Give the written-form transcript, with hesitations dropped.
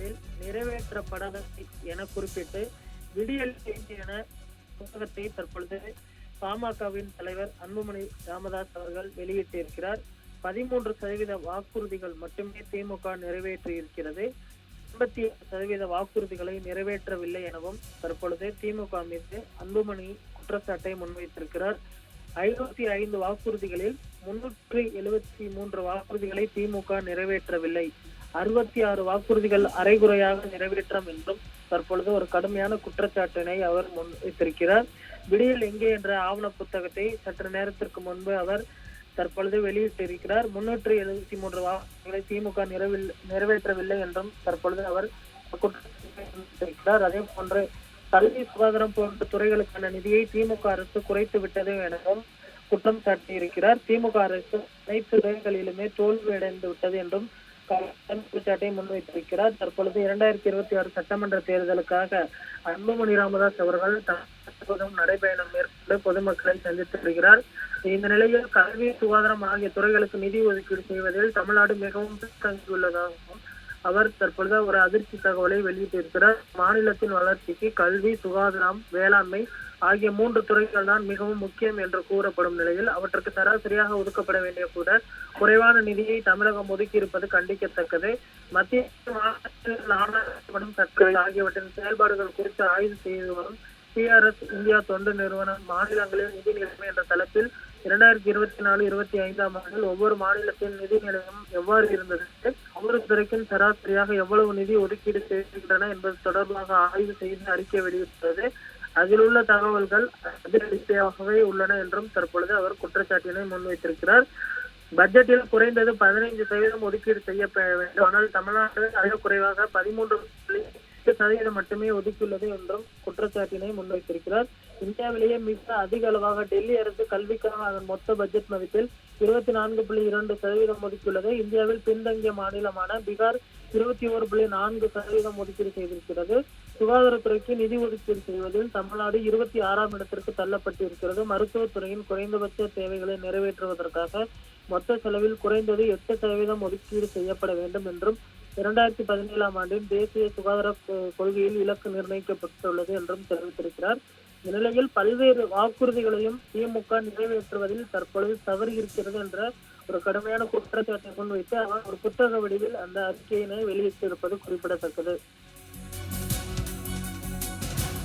அறிக்கையில் நிறைவேற்றப்படவில்லை என குறிப்பிட்டு விடியல் என புத்தகத்தை தற்பொழுது பாமகவின் தலைவர் அன்புமணி ராமதாஸ் அவர்கள் வெளியிட்டிருக்கிறார். 13% வாக்குறுதிகள் மட்டுமே திமுக நிறைவேற்றி இருக்கிறது. 87% வாக்குறுதிகளை நிறைவேற்றவில்லை எனவும் தற்பொழுது திமுக மீது அன்புமணி குற்றச்சாட்டை முன்வைத்திருக்கிறார். 505 வாக்குறுதிகளில் 373 வாக்குறுதிகளை திமுக நிறைவேற்றவில்லை. 66 வாக்குறுதிகள் அரைகுறையாக நிறைவேற்றம் என்றும் தற்பொழுது ஒரு கடுமையான குற்றச்சாட்டினை அவர் முன்வைத்திருக்கிறார். விடியல் எங்கே என்ற ஆவண புத்தகத்தை சற்று நேரத்திற்கு முன்பு அவர் தற்பொழுது வெளியிட்டிருக்கிறார். 373 வாக்குறுதிகளை திமுக நிறைவேற்றவில்லை என்றும் தற்பொழுது அவர் குற்றச்சாட்டிருக்கிறார். அதே போன்று கல்வி, சுகாதாரம் போன்ற துறைகளுக்கான நிதியை திமுக அரசு குறைத்து விட்டது எனவும் குற்றம் சாட்டியிருக்கிறார். திமுக அரசு அனைத்து துறைகளிலுமே தோல்வியடைந்து விட்டது என்றும் குற்றச்சாட்டை முன்வைத்திருக்கிறார். தற்பொழுது 2026 சட்டமன்ற தேர்தலுக்காக அன்புமணி ராமதாஸ் அவர்கள் நடைபயணம் மேற்கொண்டு பொதுமக்களை சந்தித்து வருகிறார். இந்த நிலையில் கல்வி, சுகாதாரம் ஆகிய துறைகளுக்கு நிதி ஒதுக்கீடு செய்வதில் தமிழ்நாடு மிகவும் பின்தங்கியுள்ளதாகவும் அவர் தற்பொழுது ஒரு அதிர்ச்சி தகவலை வெளியிட்டிருக்கிறார். மாநிலத்தின் வளர்ச்சிக்கு கல்வி, சுகாதாரம், வேளாண்மை ஆகிய 3 துறைகள் தான் மிகவும் முக்கியம் என்று கூறப்படும் நிலையில் அவற்றுக்கு சராசரியாக ஒதுக்கப்பட வேண்டிய கூட குறைவான நிதியை தமிழகம் ஒதுக்கியிருப்பது கண்டிக்கத்தக்கது. மத்திய சட்டங்கள் ஆகியவற்றின் செயல்பாடுகள் குறித்து ஆய்வு செய்து வரும் PRS இந்தியா தொண்டு நிறுவனம் மாநிலங்களின் நிதி நிலைமை என்ற தலைப்பில் 2024-25 ஆண்டில் ஒவ்வொரு மாநிலத்தின் நிதி நிலையம் எவ்வாறு இருந்தது, ஒவ்வொரு துறைக்கும் சராசரியாக எவ்வளவு நிதி ஒதுக்கீடு செய்கின்றன என்பது தொடர்பாக ஆய்வு செய்து அறிக்கை வெளியிட்டது. அதில் உள்ள தகவல்கள் அதிரடியாகவே உள்ளன என்றும் தற்பொழுது அவர் குற்றச்சாட்டினை முன்வைத்திருக்கிறார். பட்ஜெட்டில் குறைந்தது 15% ஒதுக்கீடு செய்யப்பட வேண்டும். ஆனால் தமிழ்நாடு அதிக குறைவாக 13% மட்டுமே ஒதுக்கியுள்ளது என்றும் குற்றச்சாட்டினை முன்வைத்திருக்கிறார். இந்தியாவிலேயே மிக அதிக அளவாக டெல்லி அரசு கல்விக்காக அதன் மொத்த பட்ஜெட் மதிப்பில் 24.2% ஒதுக்கியுள்ளது. இந்தியாவில் பின்தங்கிய மாநிலமான பீகார் 21.4% ஒதுக்கீடு செய்திருக்கிறது. சுகாதாரத்துறைக்கு நிதி ஒதுக்கீடு செய்வதில் தமிழ்நாடு 26ஆம் இடத்திற்கு தள்ளப்பட்டிருக்கிறது. மருத்துவத்துறையின் குறைந்தபட்ச தேவைகளை நிறைவேற்றுவதற்காக மொத்த செலவில் குறைந்தது 8% ஒதுக்கீடு செய்யப்பட வேண்டும் என்றும் 2017ஆம் ஆண்டின் தேசிய சுகாதார கொள்கையில் இலக்கு நிர்ணயிக்கப்பட்டுள்ளது என்றும் தெரிவித்திருக்கிறார். இந்நிலையில் பல்வேறு வாக்குறுதிகளையும் திமுக நிறைவேற்றுவதில் தற்பொழுது தவறு இருக்கிறது என்ற ஒரு கடுமையான குற்றச்சாட்டை முன்வைத்து அவர் ஒரு புத்தக வடிவில் அந்த அறிக்கையினை வெளியிட்டிருப்பது குறிப்பிடத்தக்கது.